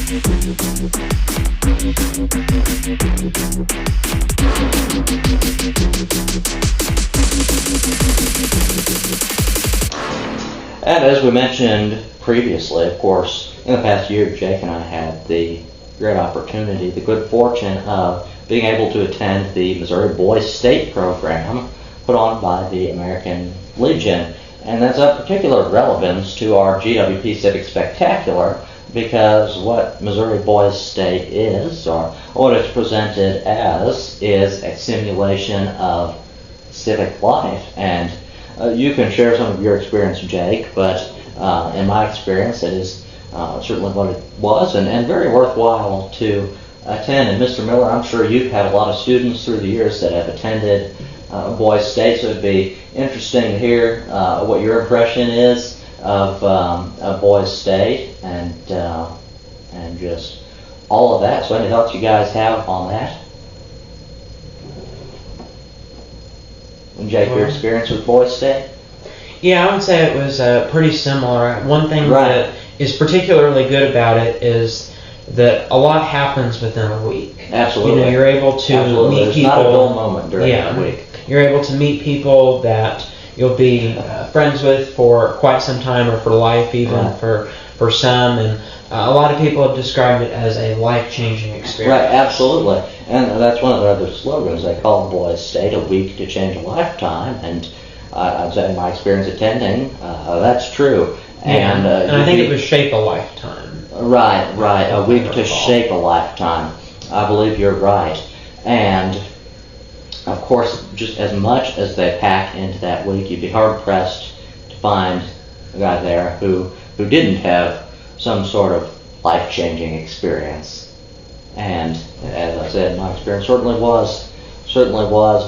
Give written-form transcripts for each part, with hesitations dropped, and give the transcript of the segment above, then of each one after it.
And as we mentioned previously, of course, in the past year, Jake and I had the great opportunity, the good fortune of being able to attend the Missouri Boys State program put on by the American Legion. And that's of particular relevance to our GWP Civics Spectacular, because what Missouri Boys State is, or what it's presented as, is a simulation of civic life. And you can share some of your experience, Jake, but in my experience, it is certainly what it was, and very worthwhile to attend. And Mr. Miller, I'm sure you've had a lot of students through the years that have attended Boys State, so it'd be interesting to hear what your impression is of Boys State and just all of that. So any thoughts you guys have on that? And Jake, your experience with Boys State? Yeah, I would say it was pretty similar. One thing that is particularly good about it is that a lot happens within a week. Absolutely. You know, you're able to meet There's people. not a dull moment during the week. You're able to meet people that you'll be friends with for quite some time, or for life even, for some. And a lot of people have described it as a life-changing experience. Right, absolutely. And that's one of their other slogans. They call Boys State a week to change a lifetime. And I'd say in my experience attending, that's true. And I think it was shape a lifetime. Right. A week to shape a lifetime. I believe you're right. And of course, just as much as they pack into that week, you'd be hard-pressed to find a guy there who didn't have some sort of life-changing experience. And as I said, my experience certainly was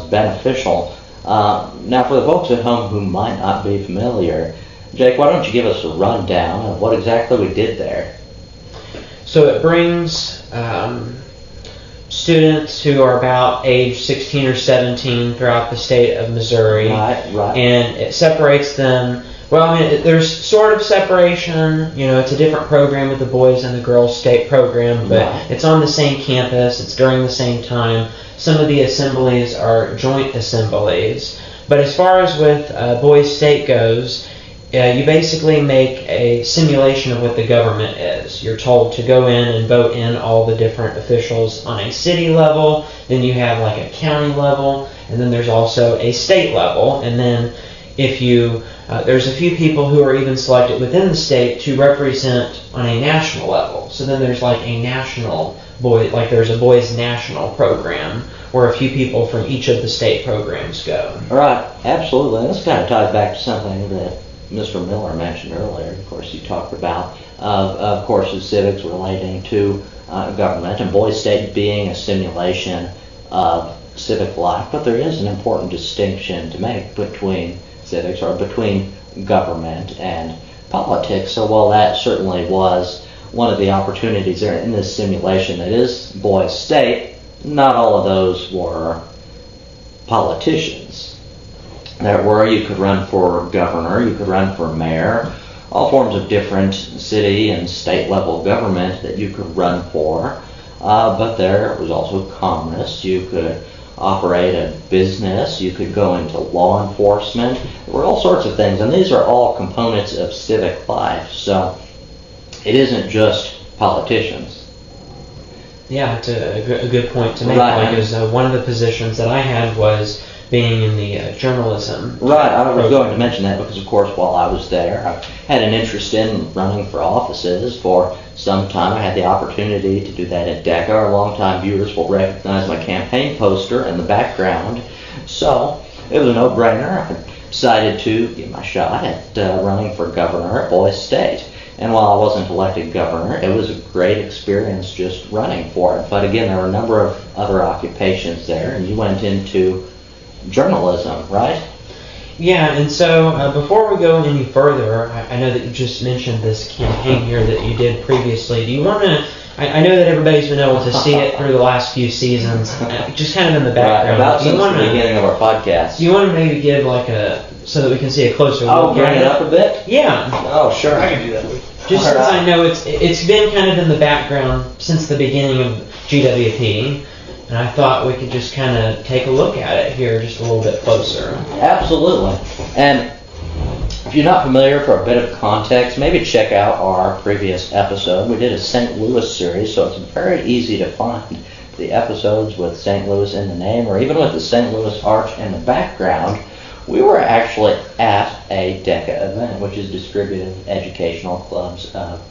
beneficial. Now, for the folks at home who might not be familiar, Jake, why don't you give us a rundown of what exactly we did there? So it brings students who are about age 16 or 17 throughout the state of Missouri. Right. And it separates them. Well, I mean, there's sort of separation. You know, it's a different program with the boys and the girls state program, but it's on the same campus. It's during the same time. Some of the assemblies are joint assemblies. But as far as with Boys State goes, you basically make a simulation of what the government is. You're told to go in and vote in all the different officials on a city level. Then you have like a county level, and then there's also a state level. And then if you there's a few people who are even selected within the state to represent on a national level. So then there's like a national there's a boys national program where a few people from each of the state programs go. Right, absolutely. And this kind of ties back to something that Mr. Miller mentioned earlier. Of course, he talked about, of course, the civics relating to government, and Boys State being a simulation of civic life. But there is an important distinction to make between civics, or between government and politics. So while that certainly was one of the opportunities there in this simulation that is Boys State, not all of those were politicians. You could run for governor, you could run for mayor, all forms of different city and state level government that you could run for. But there was also commerce. You could operate a business, you could go into law enforcement. There were all sorts of things, and these are all components of civic life. So it isn't just politicians. Yeah, it's a good point to make. Because one of the positions that I had was being in the journalism. Right, I was going to mention that because, of course, while I was there, I had an interest in running for offices for some time. I had the opportunity to do that at DECA. Our longtime viewers will recognize my campaign poster in the background. So it was a no-brainer. I decided to give my shot at running for governor at Boys State. And while I wasn't elected governor, it was a great experience just running for it. But again, there were a number of other occupations there, and you went into journalism, right? Yeah, and so before we go any further, I know that you just mentioned this campaign here that you did previously. Do you want to I know that everybody's been able to see it through the last few seasons, just kind of in the background. Right, about since the beginning of our podcast. Do you want to maybe give like so that we can see a closer look? Bring it up a bit? Yeah. Oh, sure. I can do that. Just since I know it's been kind of in the background since the beginning of GWP, and I thought we could just kind of take a look at it here just a little bit closer. Absolutely. And if you're not familiar, for a bit of context, maybe check out our previous episode. We did a St. Louis series, so it's very easy to find the episodes with St. Louis in the name, or even with the St. Louis Arch in the background. We were actually at a DECA event, which is Distributive Educational Clubs of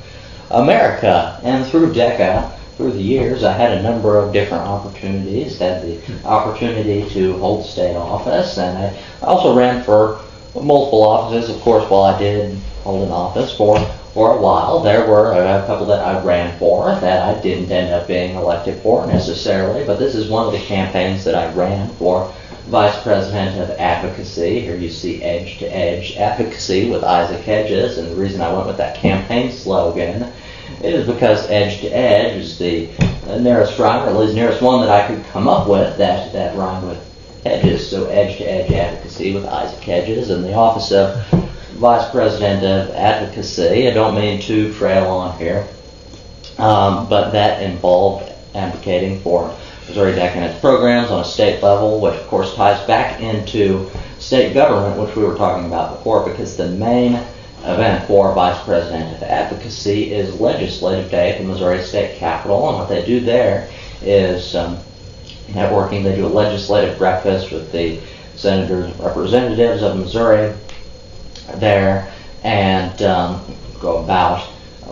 America. And through DECA, through the years, I had a number of different opportunities. Had the opportunity to hold state office, and I also ran for multiple offices. Of course, while I did hold an office for a while, there were a couple that I ran for that I didn't end up being elected for necessarily, but this is one of the campaigns that I ran for Vice President of Advocacy. Here you see Edge to Edge Advocacy with Isaac Hedges, and the reason I went with that campaign slogan is because Edge to Edge is the nearest rhyme, or at least nearest one that I could come up with that rhymed with Hedges. So Edge to Edge Advocacy with Isaac Hedges, and the office of Vice President of Advocacy. I don't mean to trail on here, but that involved advocating for Missouri DECA and its programs on a state level, which of course ties back into state government, which we were talking about before, because the main event for Vice President of Advocacy is Legislative Day at the Missouri State Capitol, and what they do there is networking. They do a legislative breakfast with the senators and representatives of Missouri there, and go about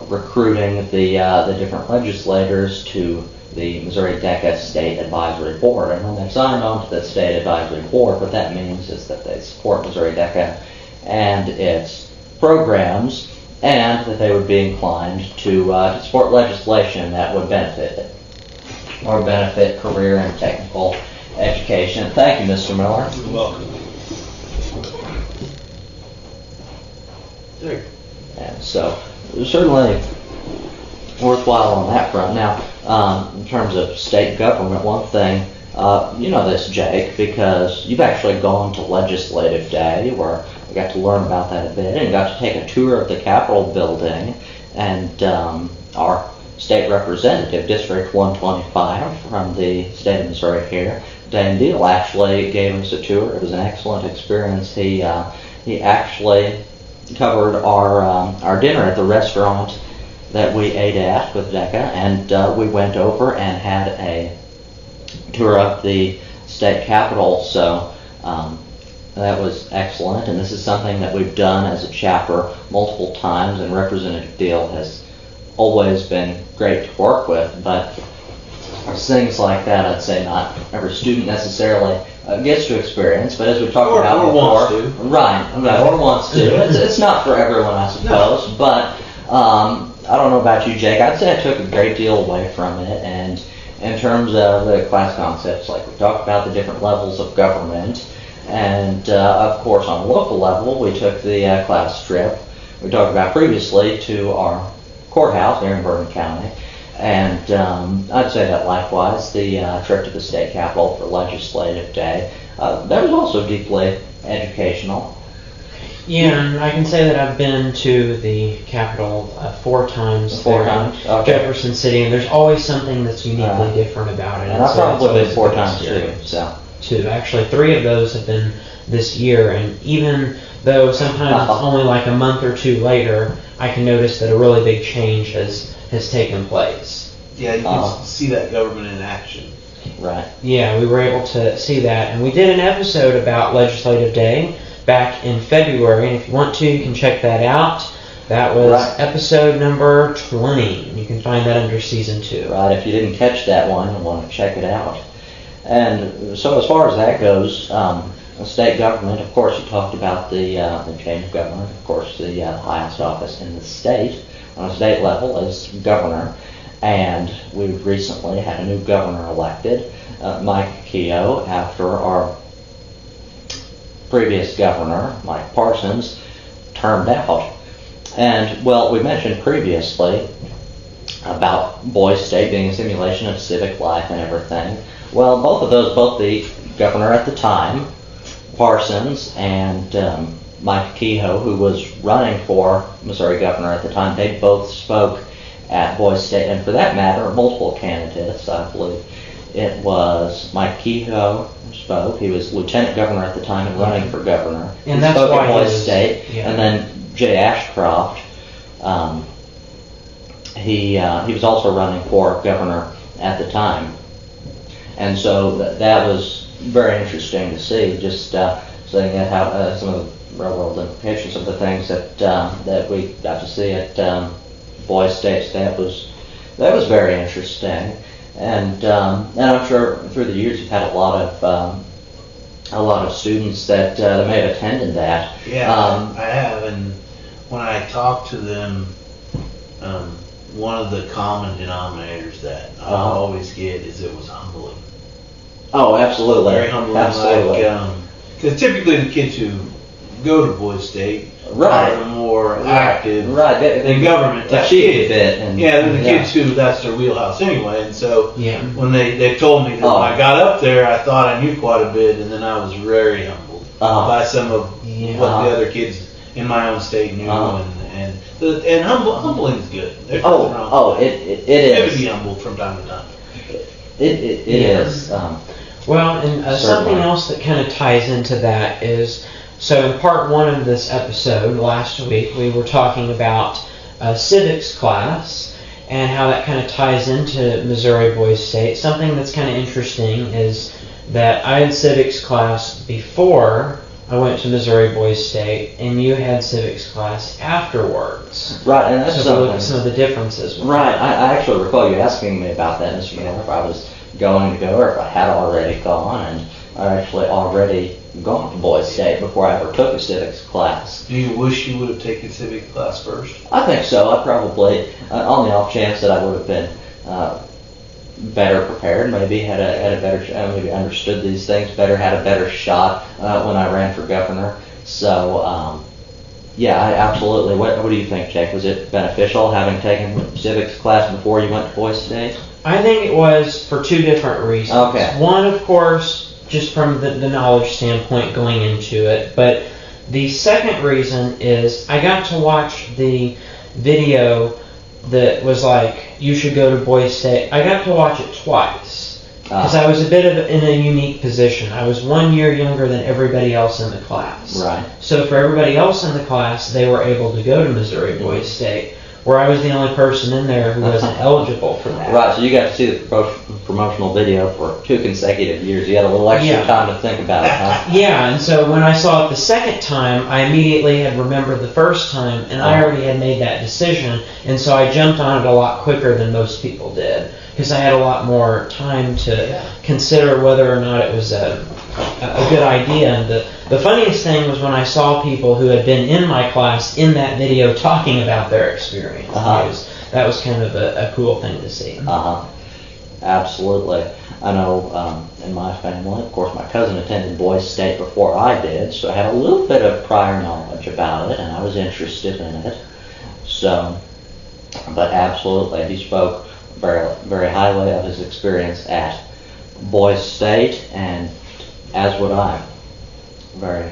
recruiting the different legislators to the Missouri DECA State Advisory Board. And when they've signed on to the State Advisory Board, what that means is that they support Missouri DECA and its programs, and that they would be inclined to support legislation that would benefit it, or benefit career and technical education. Thank you, Mr. Miller. You're welcome. And so, certainly worthwhile on that front. Now, in terms of state government, one thing, you know this, Jake, because you've actually gone to Legislative Day, where we got to learn about that a bit, and got to take a tour of the Capitol building, and our state representative, District 125 from the state of Missouri here, Dan Deal, actually gave us a tour. It was an excellent experience. He actually covered our dinner at the restaurant that we ate at with DECA, and we went over and had a tour of the state capitol. So that was excellent, and this is something that we've done as a chapter multiple times, and Representative Deal has always been great to work with. But there's things like that I'd say not every student necessarily gets to experience, but as we talked about or before, wants to. right, or wants to. It's not for everyone, I suppose, No. but I don't know about you, Jake. I'd say I took a great deal away from it, and in terms of the class concepts, like we talked about the different levels of government, and of course on a local level, we took the class trip we talked about previously to our courthouse here in Bourbon County, and I'd say that likewise the trip to the state capitol for Legislative Day, that was also deeply educational. Yeah, and I can say that I've been to the Capitol 4 times. Four times? Okay. Jefferson City, and there's always something that's uniquely different about it. And I've probably been 4 times too. experience. So. 2. Actually, 3 of those have been this year, and even though sometimes it's only like a month or 2 later, I can notice that a really big change has taken place. Yeah, you can see that government in action. Right. Yeah, we were able to see that, and we did an episode about Legislative Day back in February, and if you want to, you can check that out. That was episode number 20. You can find that under season 2. Right, if you didn't catch that one, you want to check it out. And so as far as that goes, state government, of course, you talked about the change of government. Of course, the highest office in the state on a state level is governor, and we recently had a new governor elected, Mike Keogh, after our previous governor, Mike Parsons, termed out. And, well, we mentioned previously about Boys State being a simulation of civic life and everything. Well, both the governor at the time, Parsons, and Mike Kehoe, who was running for Missouri governor at the time, they both spoke at Boys State, and for that matter, multiple candidates. I believe it was Mike Kehoe who spoke. He was lieutenant governor at the time and running for governor. And he that's spoke why at Boys State, and then Jay Ashcroft. He was also running for governor at the time, and so that was very interesting to see. Just seeing at how some of the real world implications of the things that we got to see at Boys State. That was very interesting, and I'm sure through the years you've had a lot of students that may have attended that. Yeah, I have, and when I talk to them, one of the common denominators that I always get is it was humbling. Oh, absolutely. Very humbling. Absolutely. Because typically the kids who go to Boys State Right. are the more active Right. in government type achieve kids. it. And, Yeah, they're the kids who that's their wheelhouse anyway. And so when they told me that when I got up there, I thought I knew quite a bit, and then I was very humbled by some of what the other kids in my own state knew, and humbling is good. There's nothing wrong with that. It You have is. to be humbled from time to time. It is. Well, and something else that kind of ties into that is, so in part one of this episode last week, we were talking about civics class and how that kind of ties into Missouri Boys State. Something that's kind of interesting is that I had civics class before I went to Missouri Boys State, and you had civics class afterwards. Right, and that's so look at some of the differences. Right, I actually recall you asking me about that, Mr. Miller, if I was going to go or if I had already gone, and I actually already gone to Boys State before I ever took a civics class. Do you wish you would have taken civics class first? I think so. I probably, on the off chance that I would have been better prepared, maybe had a better, maybe understood these things better, had a better shot when I ran for governor. So, yeah, I absolutely. What do you think, Jake? Was it beneficial having taken civics class before you went to Boys State? I think it was for two different reasons. Okay. One, of course, just from the knowledge standpoint going into it, but the second reason is I got to watch the video that was like, you should go to Boys State. I got to watch it twice because I was a bit in a unique position. I was 1 year younger than everybody else in the class. Right. So for everybody else in the class, they were able to go to Missouri Boys State, where I was the only person in there who wasn't eligible for that. Right, so you got to see the promotional video for 2 consecutive years. You had a little extra time to think about it, huh? Yeah, and so when I saw it the second time, I immediately had remembered the first time, and I already had made that decision, and so I jumped on it a lot quicker than most people did, because I had a lot more time to consider whether or not it was a good idea. And the funniest thing was when I saw people who had been in my class in that video talking about their experience. That was kind of a cool thing to see. Absolutely. I know in my family, of course, my cousin attended Boys State before I did, so I had a little bit of prior knowledge about it, and I was interested in it. So, but absolutely, he spoke very, very highly of his experience at Boys State, and as would I. Very,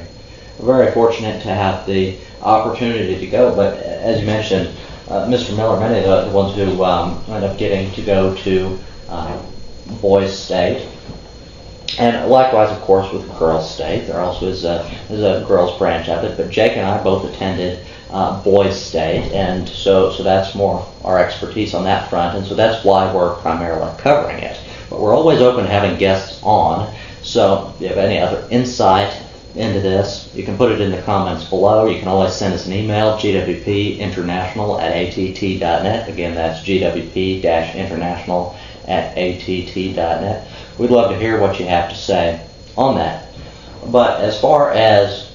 very fortunate to have the opportunity to go. But as you mentioned, Mr. Miller, many of the ones who end up getting to go to Boys State, and likewise, of course, with Girls State, there also is a girls branch of it. But Jake and I both attended Boys State, and so that's more our expertise on that front, and so that's why we're primarily covering it. But we're always open to having guests on. So if you have any other insight into this, you can put it in the comments below. You can always send us an email, gwpinternational@att.net. Again, that's gwp-international@att.net. We'd love to hear what you have to say on that. But as far as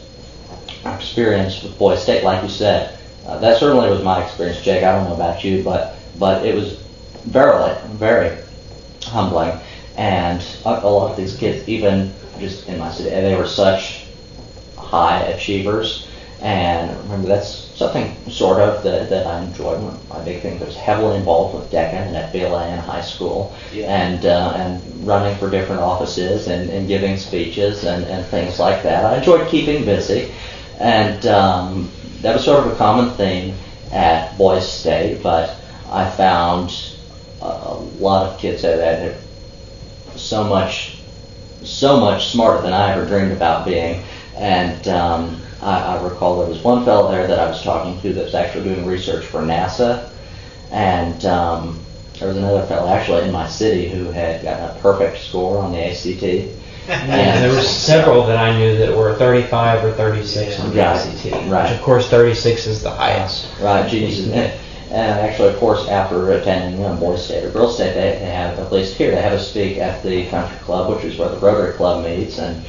our experience with Boys State, like you said, that certainly was my experience, Jake. I don't know about you, but it was very humbling. And a lot of these kids, even just in my city, they were such high achievers, And remember, that's something sort of that I enjoyed. My big thing was heavily involved with DECA and FBLA in high school, and running for different offices and giving speeches and things like that. I enjoyed keeping busy, and that was sort of a common theme at Boys State. But I found a lot of kids that are so much smarter than I ever dreamed about being, and I recall there was one fellow there that I was talking to that was actually doing research for NASA, and there was another fellow actually in my city who had gotten a perfect score on the ACT. And there were several that I knew that were 35 or 36 on the ACT, which of course 36 is the highest. Right, geniuses. And actually, of course, after attending Boys State or Girls State, they have, at least here, they have a speak at the country club, which is where the Rotary Club meets, and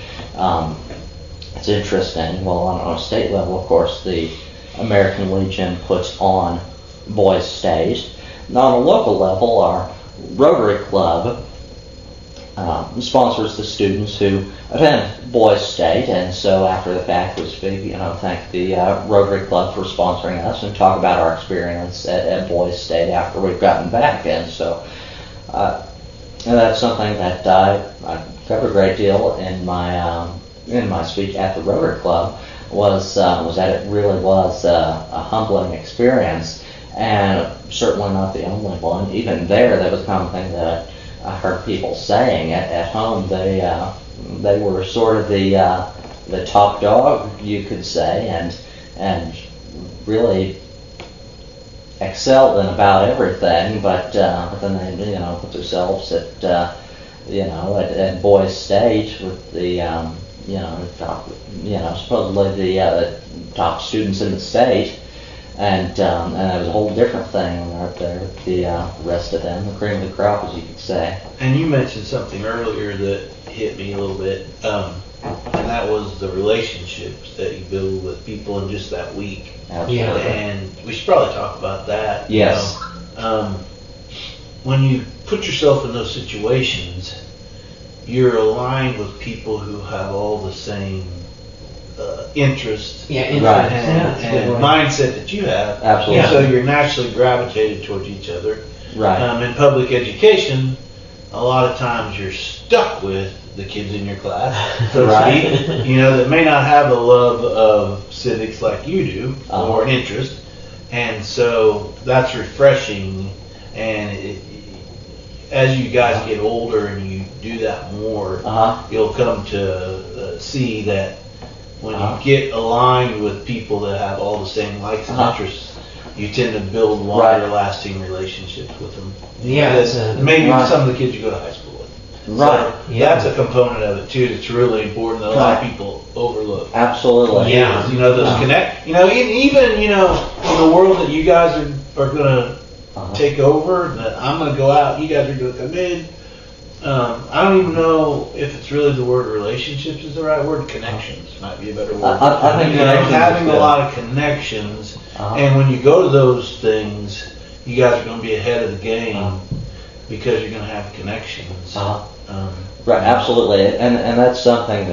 it's interesting. Well, on a state level, of course, the American Legion puts on Boys State. Now, on a local level, our Rotary Club sponsors the students who attend Boys State, and so after the fact, we speak, thank the Rotary Club for sponsoring us and talk about our experience at Boys State after we've gotten back. And so, and that's something that I covered a great deal in my speech at the Rotary Club. Was that it really was a humbling experience, and certainly not the only one. Even there was a common thing that I heard people saying at home. They were sort of the top dog, you could say, and really excelled in about everything. But then they put themselves at Boys State with the top, supposedly the top students in the state. And it was a whole different thing when they're up there with the rest of them, the cream of the crop, as you could say. And you mentioned something earlier that hit me a little bit, and that was the relationships that you build with people in just that week. Absolutely. And we should probably talk about that. Yes. When you put yourself in those situations, you're aligned with people who have all the same interest right. and mindset that you have. Absolutely. So you're naturally gravitated towards each other. Right. In public education, a lot of times you're stuck with the kids in your class, so to speak, that may not have a love of civics like you do, or an interest. And so that's refreshing. And as you guys get older and you do that more, you'll come to see that when you get aligned with people that have all the same likes and interests, you tend to build longer lasting relationships with them. Yeah. Maybe some of the kids you go to high school with. Right. So that's a component of it too that's really important that a lot of people overlook. Absolutely. Yeah. Those connect. Even in the world that you guys are gonna take over, that I'm gonna go out, you guys are gonna come in. I don't even know if it's really the word relationships is the right word. Connections might be a better word. I think having a lot of connections, and when you go to those things, you guys are going to be ahead of the game because you're going to have connections. Right, absolutely, and that's something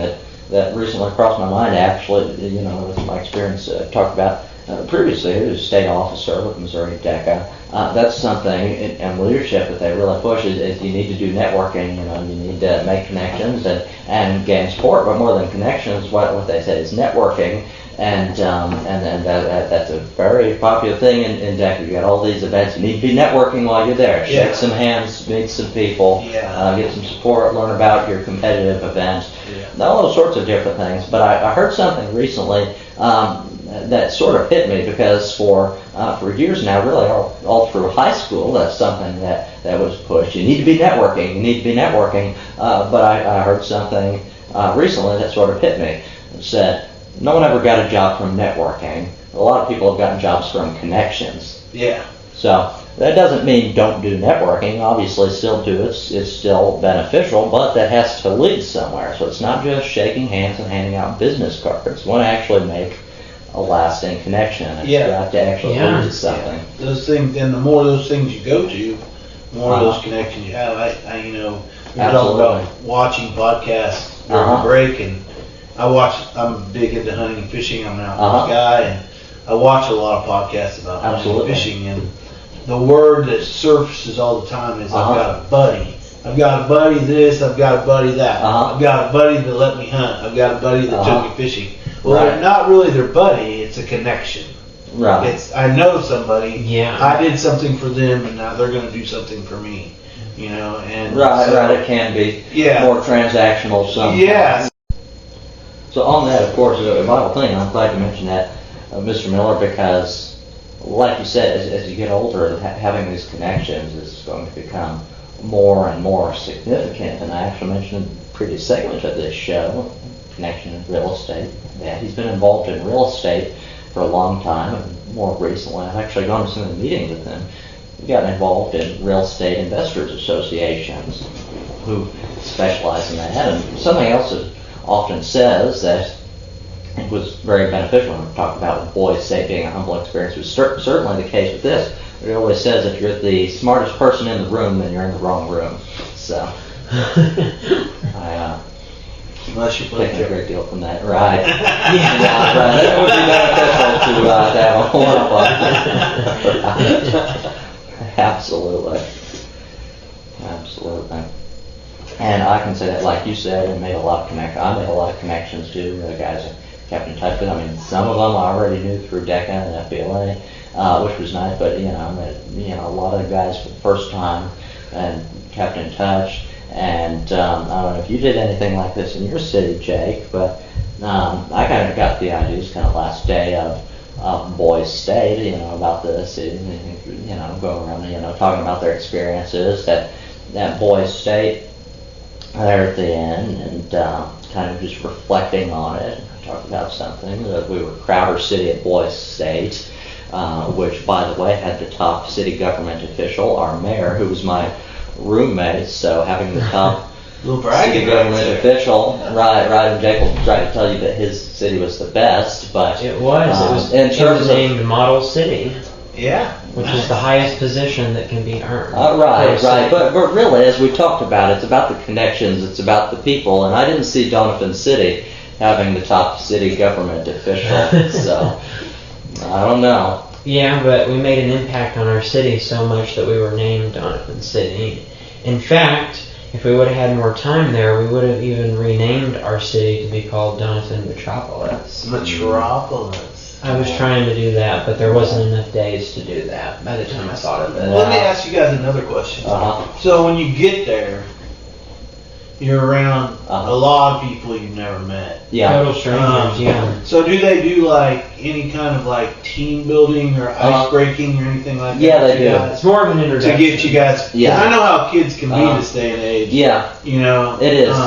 that recently crossed my mind. Actually, with my experience talked about previously, as a state officer with Missouri DECA. That's something in leadership that they really push is you need to do networking. You need to make connections and gain support. But more than connections, what they say is networking, and that's a very popular thing in DECA. You got all these events. You need to be networking while you're there. Shake some hands, meet some people, get some support, learn about your competitive event, all those sorts of different things. But I heard something recently. That sort of hit me because for years now, really all through high school, that's something that was pushed. You need to be networking. But I heard something recently that sort of hit me. It said, no one ever got a job from networking. A lot of people have gotten jobs from connections. Yeah. So that doesn't mean don't do networking. Obviously, still do it. It's still beneficial, but that has to lead somewhere. So it's not just shaking hands and handing out business cards. You want to actually make a lasting connection. It's got to actually lead to something. Yeah. Those things, and the more of those things you go to, the more of those connections you have. We talk about watching podcasts during the break, and I'm big into hunting and fishing. I'm an outdoors guy, and I watch a lot of podcasts about hunting and fishing. And the word that surfaces all the time is I've got a buddy. I've got a buddy this. I've got a buddy that. I've got a buddy that let me hunt. I've got a buddy that took me fishing. Well, they're not really their buddy. It's a connection. Right. I know somebody. Yeah. I did something for them, and now they're going to do something for me. You know, and right. It can be more transactional sometimes. Yeah. So on that, of course, is a vital thing. I'm glad you mentioned that, Mr. Miller, because, like you said, as you get older, having these connections is going to become more and more significant. And I actually mentioned in the previous segment of this show, connection in real estate. Yeah, he's been involved in real estate for a long time, and more recently, I've actually gone to some of the meetings with him. He got involved in real estate investors associations who specialize in that. And something else that often says that it was very beneficial when we talked about Boise State being a humble experience. It was certainly the case with this. It always says if you're the smartest person in the room, then you're in the wrong room. So unless you take a great deal from that, right? Right. That would be beneficial to have a one-up. Absolutely. And I can say that, like you said, I made a lot of connections. I made a lot of connections too. The guys I kept in touch with. I mean, some of them I already knew through DECA and FBLA, which was nice. But I met a lot of the guys for the first time and kept in touch. And I don't know if you did anything like this in your city, Jake, but I kind of got the ideas kind of last day of Boise State, about the city, going around, talking about their experiences at Boise State there at the end, and kind of just reflecting on it. I talked about something that we were Crowder City at Boise State, which, by the way, had the top city government official, our mayor, who was my roommate. So having the top city government official, right, and Jake will try to tell you that his city was the best, but it was named Model City. Yeah. Which is the highest position that can be earned. Right. But really, as we talked about, it's about the connections, it's about the people, and I didn't see Donovan City having the top city government official, so I don't know. Yeah, but we made an impact on our city so much that we were named Donovan City. In fact, if we would have had more time there, we would have even renamed our city to be called Donovan Metropolis. I was trying to do that, but there wasn't enough days to do that by the time I thought of it. Let me ask you guys another question. So when you get there, you're around a lot of people you've never met. Yeah. Total strangers, yeah. So do they do like any kind of like team building or ice breaking or anything like that? Yeah, they do. It's more of an introduction. To get you guys, I know how kids can be this day and age. Yeah. It is.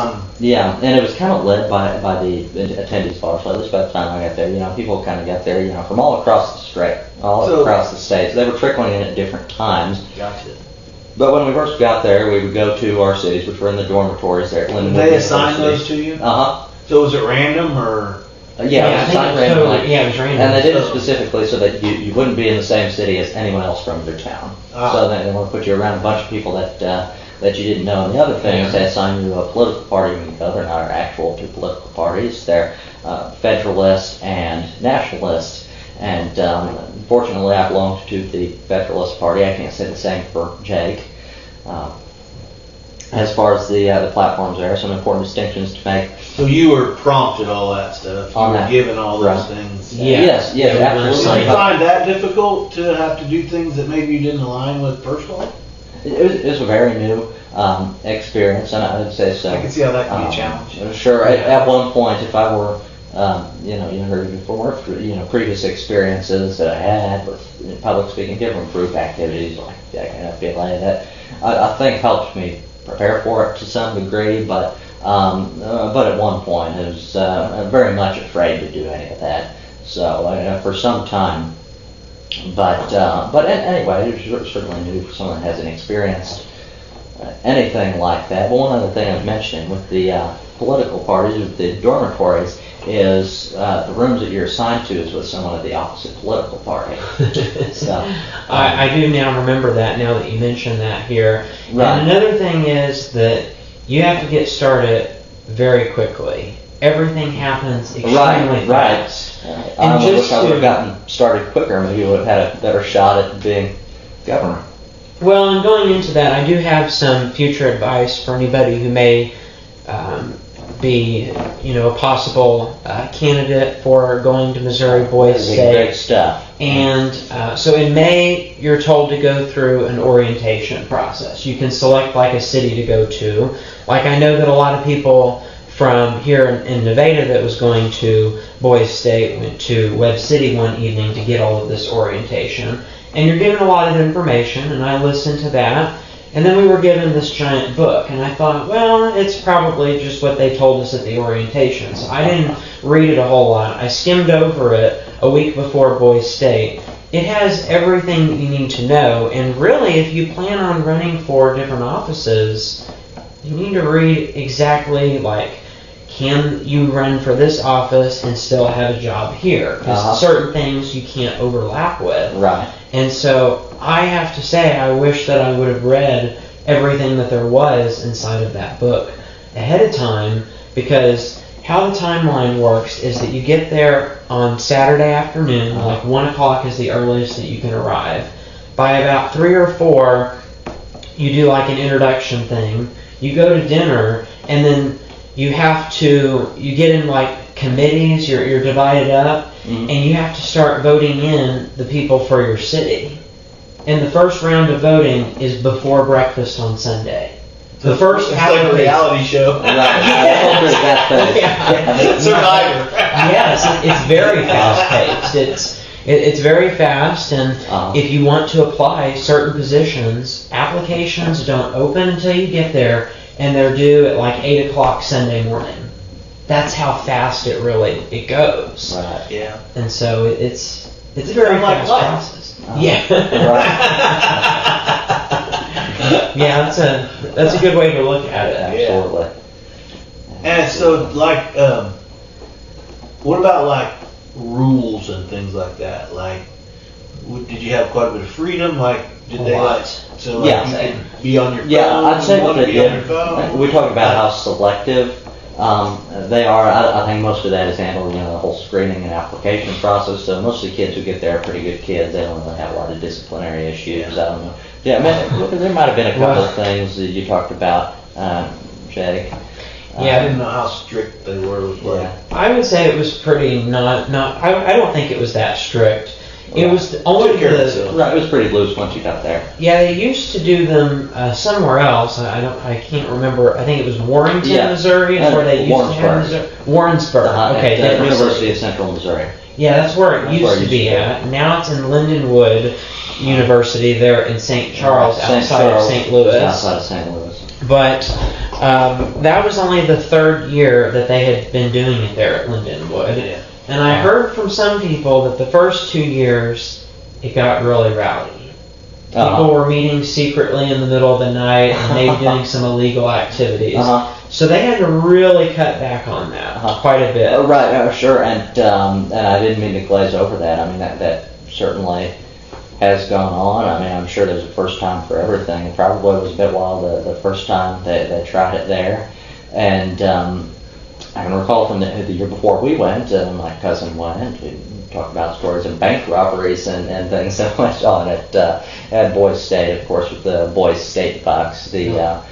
Yeah, and it was kind of led by the attendees bar, so at least by the time I got there, people kind of got there, from all across the state, across the state. So they were trickling in at different times. Gotcha. But when we first got there, we would go to our cities, which were in the dormitories there at Lindenwood University. They assigned those to you? So was it random or? Yeah, it was assigned randomly. Yeah, it was random. And they did it specifically so that you wouldn't be in the same city as anyone else from their town. So they want to put you around a bunch of people that you didn't know. And the other thing is they assign you a political party when you go. They're not actual two political parties. They're Federalist and Nationalist. And fortunately, I belonged to the Federalist Party. I can't say the same for Jake. As far as the platforms, there are some important distinctions to make. So you were prompted all that stuff. You were given all those things. Yeah. Yes, absolutely. Did you find that difficult to have to do things that maybe you didn't align with personally? It was a very new experience, and I would say so. I can see how that can be a challenge. Sure. At one point, if I were younger before, previous experiences that I had with public speaking, different group activities like FBLA, that I think helped me prepare for it to some degree, but at one point I was very much afraid to do any of that. So for some time, but anyway, it's certainly new for someone that hasn't experienced anything like that. But one other thing I was mentioning with the political parties, with the dormitories, is the rooms that you're assigned to is with someone of the opposite political party. So I do now remember that, now that you mention that here. Right. And another thing is that you have to get started very quickly. everything happens extremely fast. Right. And just if I would have gotten started quicker, maybe we would have had a better shot at being governor. Well, and going into that, I do have some future advice for anybody who may be, a possible candidate for going to Missouri Boys State. Great stuff. And so in May, you're told to go through an orientation process. You can select like a city to go to. Like I know that a lot of people from here in Nevada that was going to Boys State went to Webb City one evening to get all of this orientation. And you're given a lot of information, and I listened to that. And then we were given this giant book, and I thought, well, it's probably just what they told us at the orientation. So I didn't read it a whole lot. I skimmed over it a week before Boys State. It has everything that you need to know, and really, if you plan on running for different offices, you need to read exactly, like, can you run for this office and still have a job here? Because certain things you can't overlap with. Right. And so I have to say, I wish that I would have read everything that there was inside of that book ahead of time, because how the timeline works is that you get there on Saturday afternoon, like 1 o'clock is the earliest that you can arrive. By about 3 or 4, you do like an introduction thing. You go to dinner, and then you get in like committees, you're divided up, and you have to start voting in the people for your city. And the first round of voting is before breakfast on Sunday. The first it's like a reality show. Survivor. Yes, it's very fast paced. It's very fast, and if you want to apply certain positions, applications don't open until you get there, and they're due at like 8 o'clock Sunday morning. That's how fast it goes. Right. Yeah. And so it's a very fast process. Yeah. Yeah, that's a good way to look at it. Absolutely. Yeah. And so, like, what about like rules and things like that? Like, did you have quite a bit of freedom? Like, did they like so like you could be on your phone? Yeah, I'd say what they did. We talked about how selective they are. I think most of that is handled, the whole screening and application process. So most of the kids who get there are pretty good kids. They don't really have a lot of disciplinary issues. I don't know. Yeah, there might have been a couple of things that you talked about, Jake. Yeah, I didn't know how strict they were with like. I would say it was pretty not. I don't think it was that strict. It was only right. It was pretty loose once you got there. Yeah, they used to do them somewhere else. I can't remember. I think it was Warrenton, Missouri, is where they used to have Warrensburg. Okay, the University of Central Missouri. Yeah, that's where it used to be at. Now it's in Lindenwood University there in St. Charles, outside of St. Louis. Outside of St. Louis. But that was only the 3rd year that they had been doing it there at Lindenwood. Yeah. And I heard from some people that the first 2 years, it got really rowdy. People were meeting secretly in the middle of the night and maybe doing some illegal activities. So they had to really cut back on that quite a bit. Right, sure. And I didn't mean to glaze over that. I mean, that certainly has gone on. I mean, I'm sure there's a first time for everything. It probably was a bit wild the first time they tried it there. And I can recall from the year before we went, my cousin went, we talked about stories of bank robberies and things that went on at Boys State, of course, with the Boys State bucks, the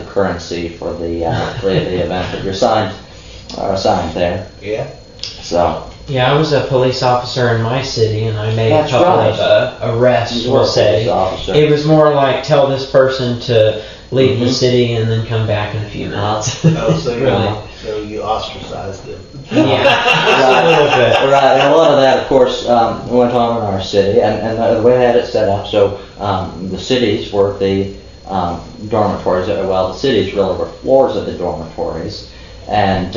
currency for the event that you're assigned there. Yeah. So. Yeah, I was a police officer in my city, and I made a couple of arrests, we'll say. It was more like tell this person to leave the city and then come back in a few minutes. So you ostracized them. Yeah, just a little bit. Right, and a lot of that, of course, went on in our city, and the way they had it set up, so the cities were the dormitories. Well, the cities really were floors of the dormitories, and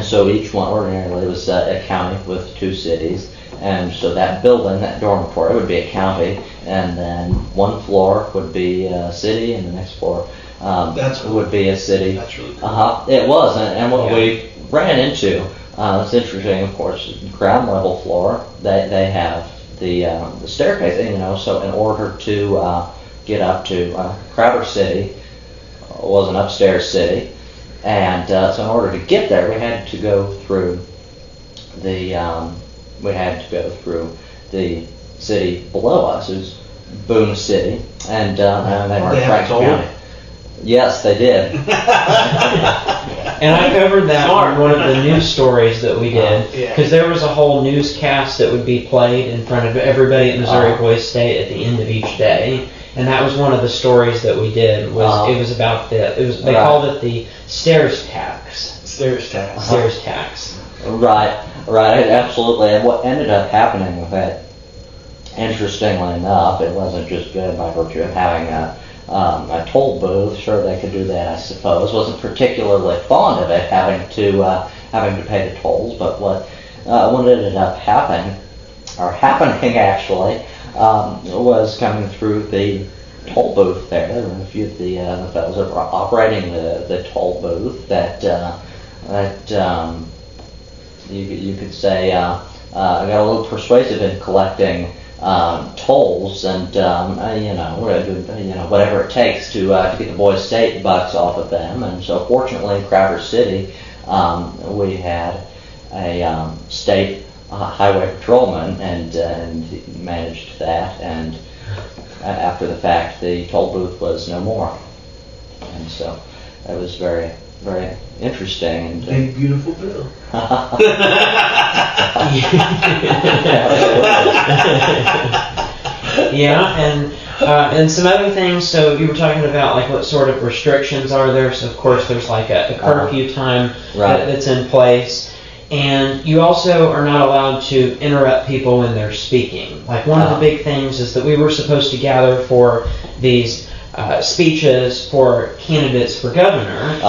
so each one ordinarily was a county with 2 cities, and so that building, that dormitory, would be a county, and then one floor would be a city, and the next floor would be a city. That's really cool. It was, and what we ran into, it's interesting, of course, ground level floor, they have the staircase, so in order to get up to Crowder City, was an upstairs city, And so in order to get there, we had to go through the city below us. It was Boone City, and they were in Franklin County. Yes, they did. And I covered that on one of the news stories that we did, because there was a whole newscast that would be played in front of everybody at Missouri Boys State at the end of each day, and that was one of the stories that we did. It was about they called it the stairs tax. Stairs tax. Stairs tax. Right, absolutely. And what ended up happening with it, interestingly enough, it wasn't just good by virtue of having a toll booth. Sure, they could do that, I suppose. Wasn't particularly fond of it, having to pay the tolls. But what ended up happening actually, was coming through the toll booth there. There were a few of the fellows that were operating the toll booth that you could say got a little persuasive in collecting tolls and whatever it takes to get the Boys State bucks off of them. And so fortunately in Traverse City we had a state highway patrolman and he managed that, and after the fact the toll booth was no more, and so it was very, very interesting. And big beautiful bill. And some other things. So you were talking about like what sort of restrictions are there. So of course there's like a curfew time that's in place, and you also are not allowed to interrupt people when they're speaking. Like one of the big things is that we were supposed to gather for these speeches for candidates for governor.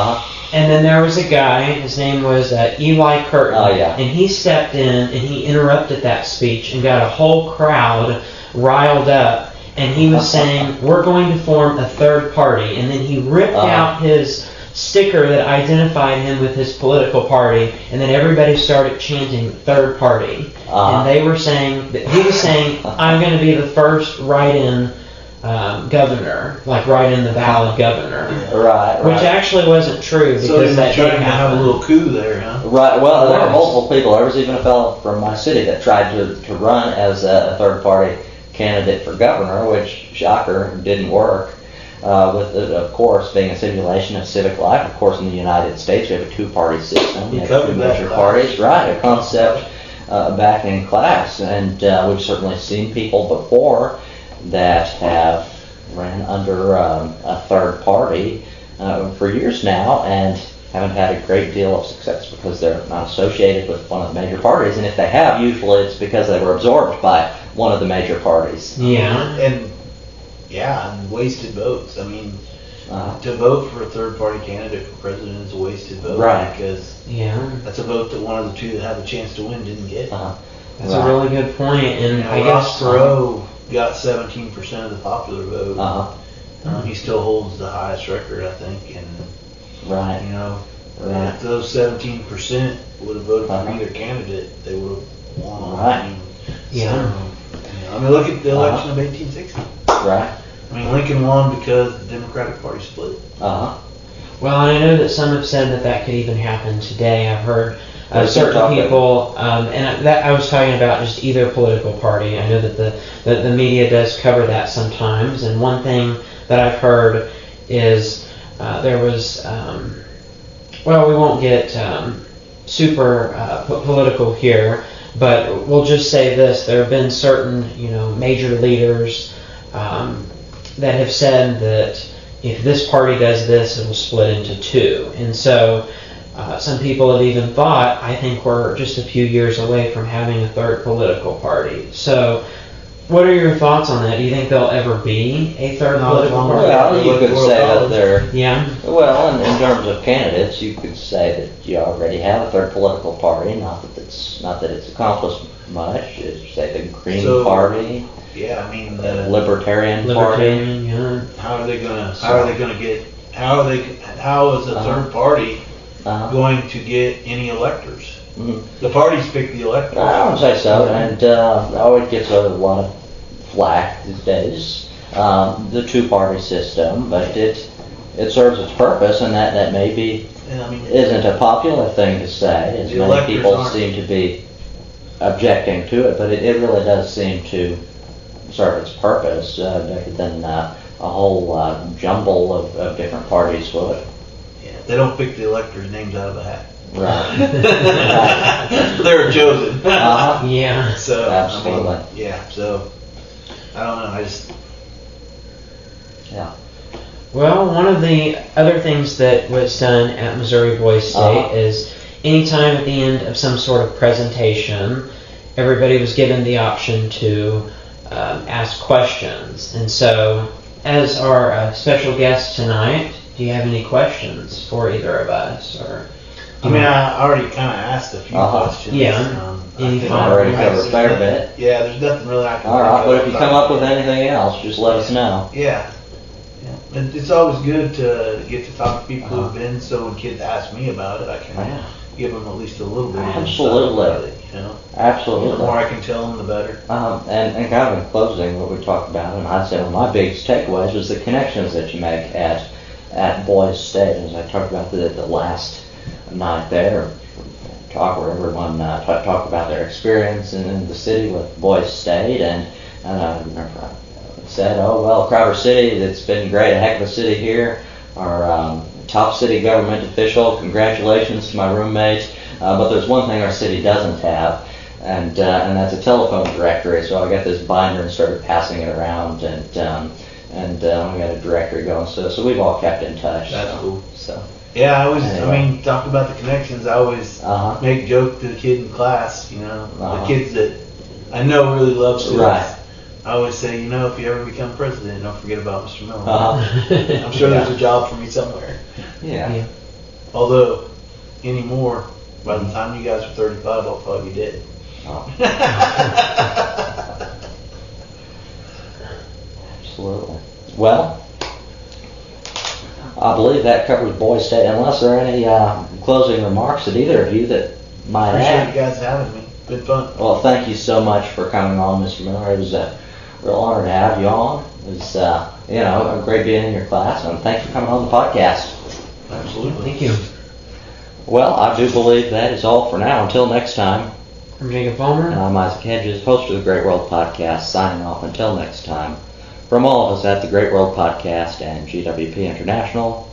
And then there was a guy, his name was Eli Curtin, and he stepped in and he interrupted that speech and got a whole crowd riled up, and he was saying, we're going to form a third party, and then he ripped out his sticker that identified him with his political party, and then everybody started chanting third party, and they were saying, that he was saying, I'm going to be the first write-in governor, like right in the ballot governor. Right. Which actually wasn't true, because so that did happen. Have a little coup there, huh? Right. Well, there were multiple people. There was even a fellow from my city that tried to run as a third party candidate for governor, which, shocker, didn't work. With it, of course, being a simulation of civic life. Of course, in the United States, we have a two-party system. We have two major parties. Right. A concept back in class, and we've certainly seen people before that have ran under a third party for years now and haven't had a great deal of success because they're not associated with one of the major parties, and if they have, usually it's because they were absorbed by one of the major parties. And wasted votes. I mean, to vote for a third party candidate for president is a wasted vote, right? Because that's a vote that one of the two that have a chance to win didn't get. That's a really good point, and I guess Perot got 17% of the popular vote. He still holds the highest record, I think, and if those 17% would have voted for either candidate, they would have won. Right. Look at the election of 1860. Right. I mean, Lincoln won because the Democratic Party split. Well, I know that some have said that could even happen today. I've heard certain people, and that I was talking about just either political party. I know that the media does cover that sometimes, and one thing that I've heard is there was, we won't get super political here, but we'll just say this: there have been certain, major leaders that have said that if this party does this, it will split into two, and so. Some people have even thought, I think we're just a few years away from having a third political party. So, what are your thoughts on that? Do you think there'll ever be a third political party? Well, you could say that there. Yeah. Well, in terms of candidates, you could say that you already have a third political party. Not that it's accomplished much. It's say the Green Party. Yeah, I mean the Libertarian Party. Yeah. How is a third party going to get any electors? The parties pick the electors. I would say so, and it gets a lot of flack these days. The two-party system, but it it serves its purpose, and that maybe isn't a popular thing to say, as many people seem to be objecting to it, but it really does seem to serve its purpose better than a whole jumble of different parties would. Yeah, they don't pick the electors' names out of a hat. Right. They're chosen. Yeah. So absolutely. So I don't know. Yeah. Well, one of the other things that was done at Missouri Boys State is anytime at the end of some sort of presentation, everybody was given the option to ask questions. And so, as our special guest tonight, do you have any questions for either of us? Or I already kind of asked a few questions. Yeah. I've already covered a fair bit. Yeah, there's nothing really I can. All right, but if you come up with anything else, just let us know. Yeah. And it's always good to get to talk to people who've been, so when kids ask me about it, I can give them at least a little bit of insight about it, Absolutely. The more I can tell them, the better. And kind of in closing, what we talked about, and I'd say one of my biggest takeaways was the connections that you make at Boys State. As I talked about the last night there, where everyone talked about their experience in the city with Boys State, and I remember I said, "Oh well, Crowder City, it's been great, a heck of a city here. Our top city government official, congratulations to my roommate. But there's one thing our city doesn't have, and that's a telephone directory. So I got this binder and started passing it around, and we got a directory going. So we've all kept in touch. That's cool. So. Yeah, I always, talk about the connections. I always make joke to the kid in class, the kids that I know really love sports. Right. I always say, if you ever become president, don't forget about Mr. Miller. I'm sure there's a job for me somewhere. Yeah. Although, anymore, by the time you guys are 35, I'll probably be dead. Absolutely. Well, I believe that covers Boys State. Unless there are any closing remarks that either of you that might add. Appreciate you guys having me. Been fun. Well, thank you so much for coming on, Mr. Miller. It was a real honor to have you on. It was, great being in your class, and thanks for coming on the podcast. Absolutely. Thank you. Well, I do believe that is all for now. Until next time. I'm Jacob Palmer. And I'm Isaac Hedges, host of the Great World Podcast, signing off until next time. From all of us at the Great World Podcast and GWP International,